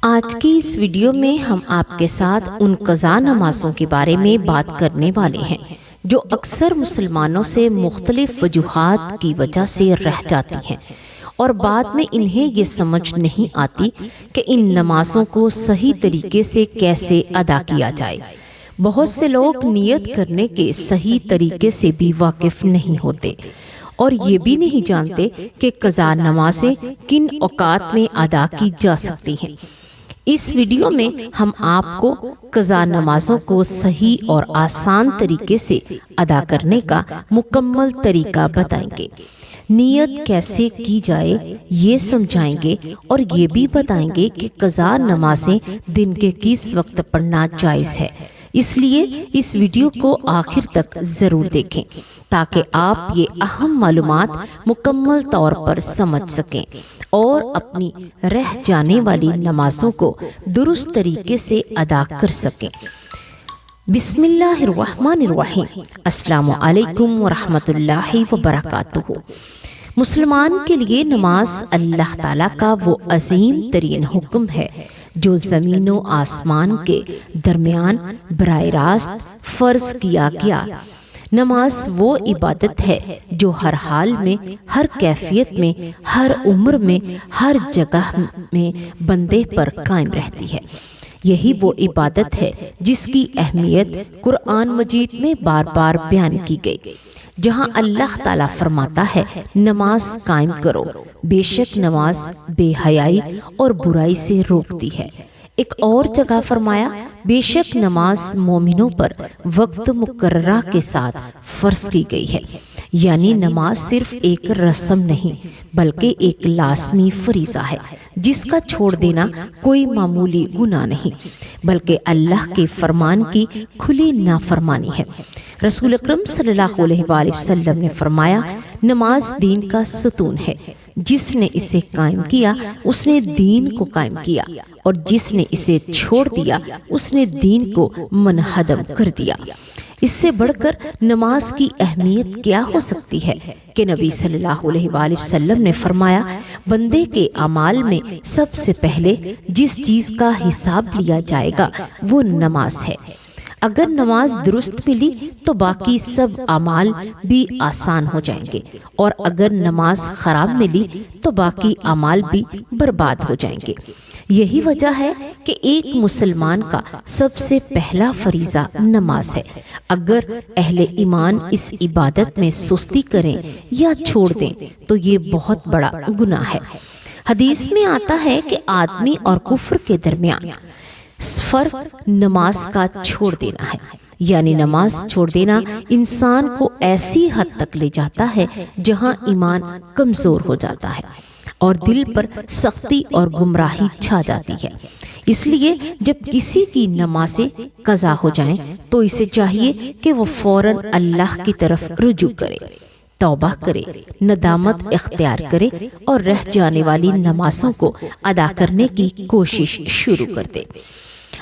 آج کی اس ویڈیو میں ہم آپ کے ساتھ ان قضا نمازوں کے بارے میں بات کرنے والے ہیں جو اکثر مسلمانوں سے مختلف وجوہات کی وجہ سے رہ جاتی ہیں اور بعد میں انہیں یہ سمجھ نہیں آتی کہ ان نمازوں کو صحیح طریقے سے کیسے ادا کیا جائے۔ بہت سے لوگ نیت کرنے کے صحیح طریقے سے بھی واقف نہیں ہوتے اور یہ بھی نہیں جانتے کہ قضا نمازیں کن اوقات میں ادا کی جا سکتی ہیں۔ اس ویڈیو میں ہم آپ کو قضا نمازوں کو صحیح اور آسان طریقے سے ادا کرنے کا مکمل طریقہ بتائیں گے، نیت کیسے کی جائے یہ سمجھائیں گے اور یہ بھی بتائیں گے کہ قضا نمازیں دن کے کس وقت پڑھنا جائز ہے۔ اس لیے اس ویڈیو کو آخر تک ضرور دیکھیں تاکہ آپ یہ اہم معلومات مکمل طور پر سمجھ سکیں اور اپنی رہ جانے والی نمازوں کو درست طریقے سے ادا کر سکیں۔ بسم اللہ الرحمن الرحیم۔ السلام علیکم ورحمۃ اللہ وبرکاتہ۔ مسلمان کے لیے نماز اللہ تعالیٰ کا وہ عظیم ترین حکم ہے جو زمین و آسمان کے درمیان براہ راست فرض کیا گیا۔ نماز وہ عبادت ہے جو ہر حال میں، ہر کیفیت میں، ہر عمر میں، ہر جگہ میں بندے پر قائم رہتی ہے۔ یہی وہ عبادت ہے جس کی اہمیت قرآن مجید میں بار بار بیان کی گئی، جہاں اللہ تعالیٰ فرماتا ہے نماز قائم کرو، بے شک نماز بے حیائی اور برائی سے روکتی ہے۔ ایک اور جگہ فرمایا بے شک نماز مومنوں پر وقت مقررہ کے ساتھ فرض کی گئی ہے، یعنی نماز صرف ایک رسم نہیں بلکہ ایک لازمی فریضہ ہے جس کا چھوڑ دینا کوئی معمولی گناہ نہیں بلکہ اللہ کے فرمان کی کھلی نافرمانی ہے۔ رسول اکرم صلی اللہ علیہ وآلہ وسلم نے فرمایا نماز دین کا ستون ہے، جس نے اسے قائم کیا اس نے دین کو قائم کیا اور جس نے اسے چھوڑ دیا اس نے دین کو منہدم کر دیا۔ اس سے بڑھ کر نماز کی اہمیت کیا ہو سکتی ہے کہ نبی صلی اللہ علیہ وآلہ وسلم نے فرمایا بندے کے اعمال میں سب سے پہلے جس چیز کا حساب لیا جائے گا وہ نماز ہے۔ اگر نماز درست ملی تو باقی سب اعمال بھی آسان ہو جائیں گے اور اگر نماز خراب ملی تو باقی اعمال بھی برباد ہو جائیں گے۔ یہی وجہ ہے کہ ایک مسلمان کا سب سے پہلا فریضہ نماز ہے۔ اگر اہل ایمان اس عبادت میں سستی کریں یا چھوڑ دیں تو یہ بہت بڑا گناہ ہے۔ حدیث میں آتا ہے کہ آدمی اور کفر کے درمیان فرق نماز کا چھوڑ دینا ہے، یعنی نماز چھوڑ دینا انسان کو ایسی حد تک لے جاتا ہے جہاں ایمان کمزور ہو جاتا ہے اور دل پر سختی اور گمراہی چھا جاتی ہے۔ اس لیے جب کسی کی نمازیں قضا ہو جائیں تو اسے چاہیے کہ وہ فوراً اللہ کی طرف رجوع کرے، توبہ کرے، ندامت اختیار کرے اور رہ جانے والی نمازوں کو ادا کرنے کی کوشش شروع کر دے۔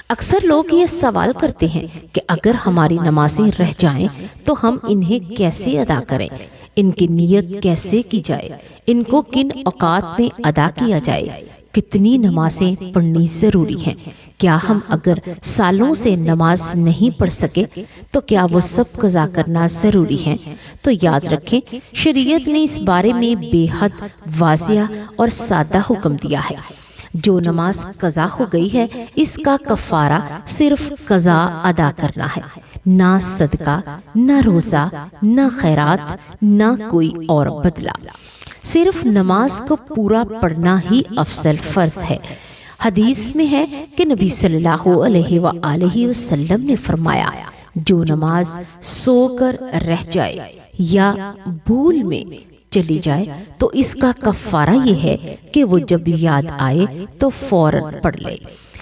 اکثر لوگ یہ سوال کرتے ہیں کہ اگر ہماری نمازیں رہ جائیں تو ہم انہیں کیسے ادا کریں، ان کی نیت کیسے کی جائے، ان کو کن اوقات میں ادا کیا جائے، کتنی نمازیں پڑھنی ضروری ہیں، کیا ہم اگر سالوں سے نماز نہیں پڑھ سکے تو کیا وہ سب قضا کرنا ضروری ہے؟ تو یاد رکھیں شریعت نے اس بارے میں بے حد واضح اور سادہ حکم دیا ہے۔ جو نماز قضا ہو گئی ہے اس کا کفارہ صرف قضا ادا کرنا ہے، نہ صدقہ، نہ روزہ، نہ خیرات، نہ کوئی اور بدلہ۔ صرف نماز کو پورا پڑھنا ہی افضل فرض ہے۔ حدیث میں ہے کہ نبی صلی اللہ علیہ وآلہ وسلم نے فرمایا جو نماز سو کر رہ جائے یا بھول میں چلی جائے تو اس کا کفارہ یہ ہے کہ وہ جب یاد آئے تو فوراً پڑھ لے۔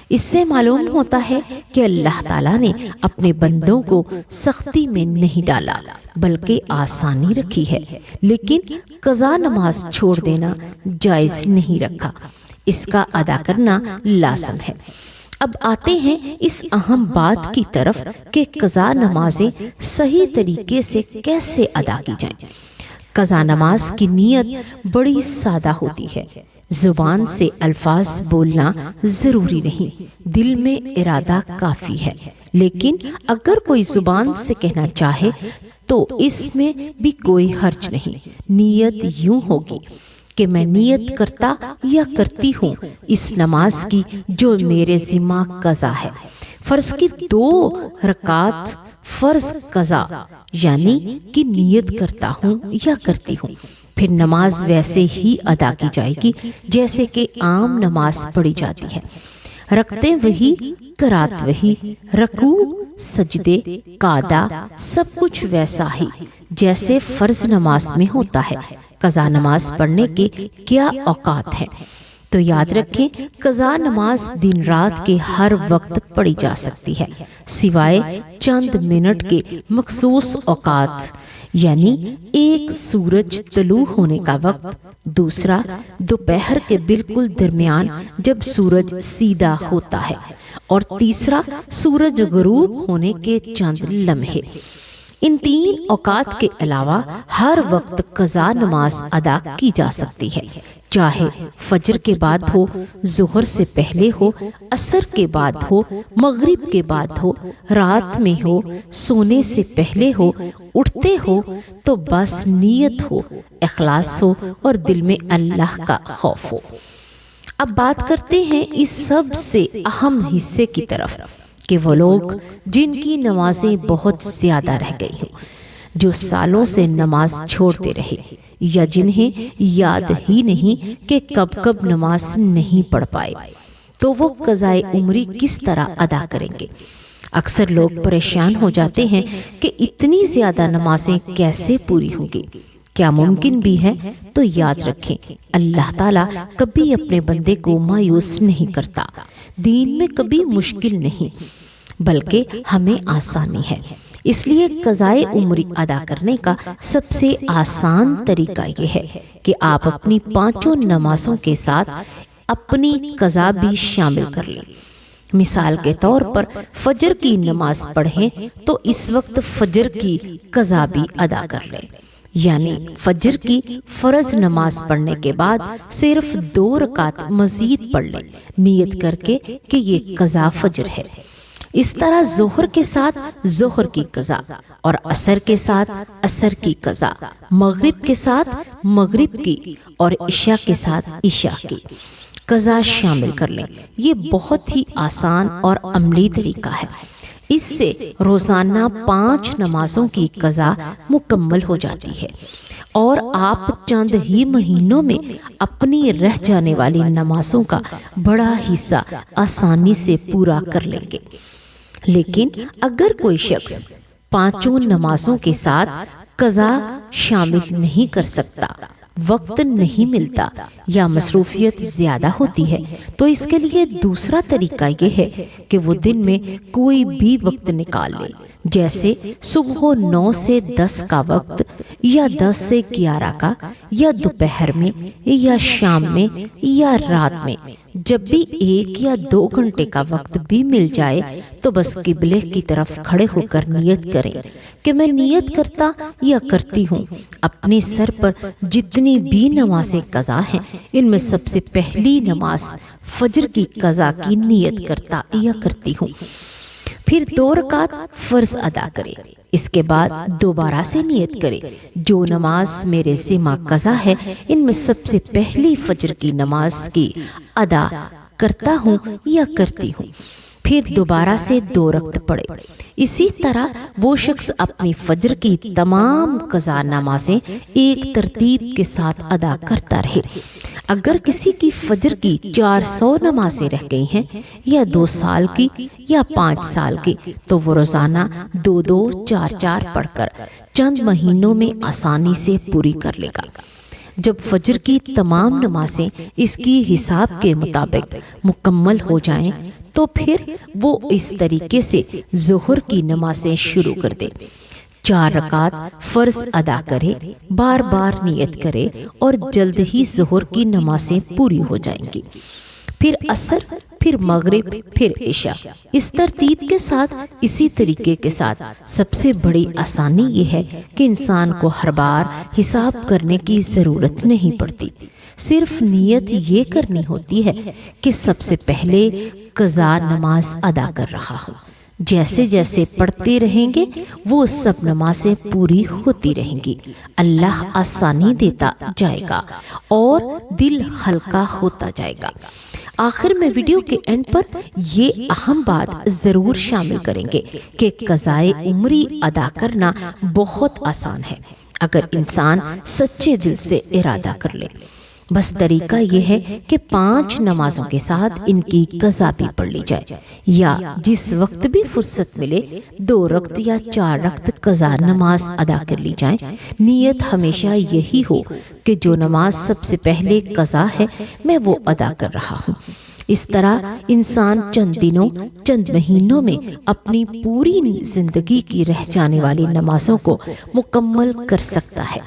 اس سے معلوم ہوتا ہے کہ اللہ تعالیٰ نے اپنے بندوں کو سختی میں نہیں ڈالا بلکہ آسانی رکھی ہے، لیکن قضا نماز چھوڑ دینا جائز نہیں رکھا، اس کا ادا کرنا لازم ہے۔ اب آتے ہیں اس اہم بات کی طرف کہ قضا نمازیں صحیح طریقے سے کیسے ادا کی جائیں۔ قضا نماز کی نیت بڑی سادہ ہوتی ہے، زبان سے الفاظ بولنا ضروری نہیں، دل میں ارادہ کافی ہے۔ لیکن اگر کوئی زبان سے کہنا چاہے تو اس میں بھی کوئی حرج نہیں۔ نیت یوں ہوگی کہ میں نیت کرتا یا کرتی ہوں اس نماز کی جو میرے ذمہ قضا ہے۔ فرض کی 2 رکعت فرض قضا یعنی کہ نیت کرتا ہوں یا کرتی ہوں، پھر نماز ویسے ہی ادا کی جائے گی جیسے کہ عام نماز پڑھی جاتی ہے۔ رکعتیں وہی، قرات وہی، رکوع، سجدے، قعدہ سب کچھ ویسا ہی جیسے فرض نماز میں ہوتا ہے۔ قضا نماز پڑھنے کے کیا اوقات ہیں؟ تو یاد رکھیں، قضا نماز دن رات کے ہر وقت پڑھی جا سکتی ہے سوائے چند منٹ کے مخصوص اوقات، یعنی ایک سورج طلوع ہونے کا وقت، دوسرا دوپہر کے بالکل درمیان جب سورج سیدھا ہوتا ہے، اور تیسرا سورج غروب ہونے کے چند لمحے۔ ان 3 اوقات کے علاوہ ہر وقت قضا نماز ادا کی جا سکتی ہے، چاہے فجر کے بعد ہو، ظہر سے پہلے ہو، عصر کے بعد ہو، مغرب کے بعد ہو، رات میں ہو، سونے سے پہلے ہو، اٹھتے ہو تو بس نیت ہو، اخلاص ہو اور دل میں اللہ کا خوف ہو۔ اب بات کرتے ہیں اس سب سے اہم حصے کی طرف کہ وہ لوگ جن کی نمازیں بہت زیادہ رہ گئی ہوں، جو سالوں سے نماز چھوڑتے رہے، یا جنہیں یاد ہی نہیں کہ کب کب نماز نہیں پڑھ پائے، تو وہ قضائے عمری کس طرح ادا کریں گے؟ اکثر لوگ پریشان ہو جاتے ہیں کہ اتنی زیادہ نمازیں کیسے پوری ہوں گی، کیا ممکن بھی ہے؟ تو یاد رکھیں، اللہ تعالیٰ کبھی اپنے بندے کو مایوس نہیں کرتا۔ دین میں کبھی مشکل نہیں بلکہ ہمیں آسانی ہے۔ اس لیے قضائے عمری ادا کرنے کا سب سے آسان طریقہ یہ ہے کہ آپ اپنی 5 نمازوں کے ساتھ اپنی قضا بھی شامل کر لیں۔ مثال کے طور پر فجر کی نماز پڑھیں تو اس وقت فجر کی قضا بھی ادا کر لیں، یعنی فجر کی فرض نماز پڑھنے کے بعد صرف 2 رکعت مزید پڑھ لیں، نیت کر کے کہ یہ قضا فجر ہے۔ اس طرح ظہر کے ساتھ ظہر کی قضا، اور عصر کے ساتھ عصر کی قضا، مغرب کے ساتھ مغرب کی، اور عشاء کے ساتھ عشاء کی قضا شامل کر لیں۔ یہ بہت ہی آسان اور عملی طریقہ ہے۔ اس سے روزانہ 5 نمازوں کی قضا مکمل ہو جاتی ہے، اور آپ چند ہی مہینوں میں اپنی رہ جانے والی نمازوں کا بڑا حصہ آسانی سے پورا کر لیں گے۔ لیکن اگر کوئی شخص 5 نمازوں کے ساتھ قضا شامل نہیں کر سکتا، وقت نہیں ملتا یا مصروفیت زیادہ ہوتی ہے، تو اس کے لیے دوسرا طریقہ یہ ہے کہ وہ دن میں کوئی بھی وقت نکال لے، جیسے صبح 9 سے 10 کا وقت، یا 10 سے 11 کا، یا دوپہر میں، یا شام میں، یا رات میں۔ جب بھی 1 یا 2 گھنٹے کا وقت بھی مل جائے تو بس قبلے کی طرف کھڑے ہو کر نیت کریں کہ میں نیت کرتا یا کرتی ہوں اپنے سر پر جتنی بھی نمازیں قضا ہیں، ان میں سب سے پہلی نماز فجر کی قضا کی نیت کرتا یا کرتی ہوں، پھر 2 رکعت فرض ادا کرے، اس کے بعد دوبارہ سے نیت کرے جو نماز میرے ذمہ قضا ہے ان میں سب سے پہلی فجر کی نماز کی ادا کرتا ہوں یا کرتی ہوں، پھر دوبارہ سے 2 رکعت پڑھے۔ اسی طرح وہ شخص اپنی فجر کی تمام قضا نمازیں ایک ترتیب کے ساتھ ادا کرتا رہے۔ اگر کسی کی فجر کی 400 نمازیں رہ گئی ہیں، یا 2 سال کی یا 5 سال کی، تو وہ روزانہ 2-2 4-4 پڑھ کر چند مہینوں میں آسانی سے پوری کر لے گا۔ جب فجر کی تمام نمازیں اس کی حساب کے مطابق مکمل ہو جائیں تو پھر وہ اس طریقے سے ظہر کی نمازیں شروع کر دے، 4 رکعت فرض ادا کرے، بار بار نیت کرے، اور جلد ہی ظہر کی نمازیں پوری ہو جائیں گی، پھر عصر، پھر مغرب، پھر عشاء، اس ترتیب کے ساتھ، اسی طریقے کے ساتھ۔ سب سے بڑی آسانی یہ ہے کہ انسان کو ہر بار حساب کرنے کی ضرورت نہیں پڑتی۔ صرف نیت یہ کرنی ہوتی ہے کہ سب سے پہلے قضا نماز ادا کر رہا ہوں۔ جیسے جیسے پڑھتے رہیں گے وہ سب نمازیں پوری ہوتی رہیں گی، اللہ آسانی دیتا جائے گا اور دل ہلکا ہوتا جائے گا۔ آخر میں ویڈیو کے اینڈ پر یہ اہم بات ضرور شامل کریں گے کہ قضائے عمری ادا کرنا بہت آسان ہے اگر انسان سچے دل سے ارادہ کر لے۔ بس طریقہ یہ ہے کہ 5 نمازوں کے ساتھ ان کی قضا بھی پڑھ لی جائے، یا جس وقت بھی فرصت ملے 2 رکعت یا 4 رکعت قضا نماز ادا کر لی جائیں۔ نیت ہمیشہ یہی ہو کہ جو نماز سب سے پہلے قضا ہے میں وہ ادا کر رہا ہوں۔ اس طرح انسان چند دنوں، چند مہینوں میں اپنی پوری زندگی کی رہ جانے والی نمازوں کو مکمل کر سکتا ہے۔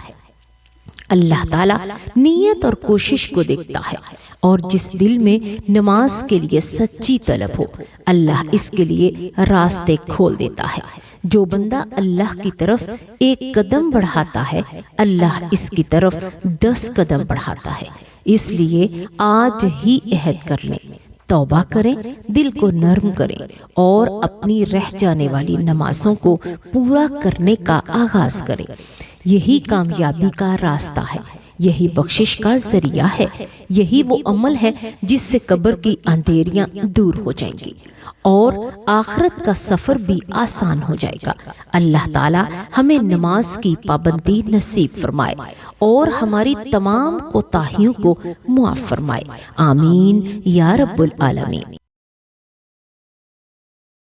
اللہ تعالیٰ نیت اور کوشش کو دیکھتا ہے، اور جس دل میں نماز کے لیے سچی طلب ہو اللہ اس کے لیے راستے کھول دیتا ہے۔ جو بندہ اللہ کی طرف 1 قدم بڑھاتا ہے اللہ اس کی طرف 10 قدم بڑھاتا ہے۔ اس لیے آج ہی عہد کر لیں، توبہ کریں، دل کو نرم کریں اور اپنی رہ جانے والی نمازوں کو پورا کرنے کا آغاز کریں۔ یہی کامیابی کا راستہ ہے، یہی بخشش کا ذریعہ ہے، یہی وہ عمل ہے جس سے قبر کی اندھیریاں دور ہو جائیں گی اور آخرت کا سفر بھی آسان ہو جائے گا۔ اللہ تعالی ہمیں نماز کی پابندی نصیب فرمائے اور ہماری تمام کوتاہیوں کو معاف فرمائے، آمین یا رب العالمین۔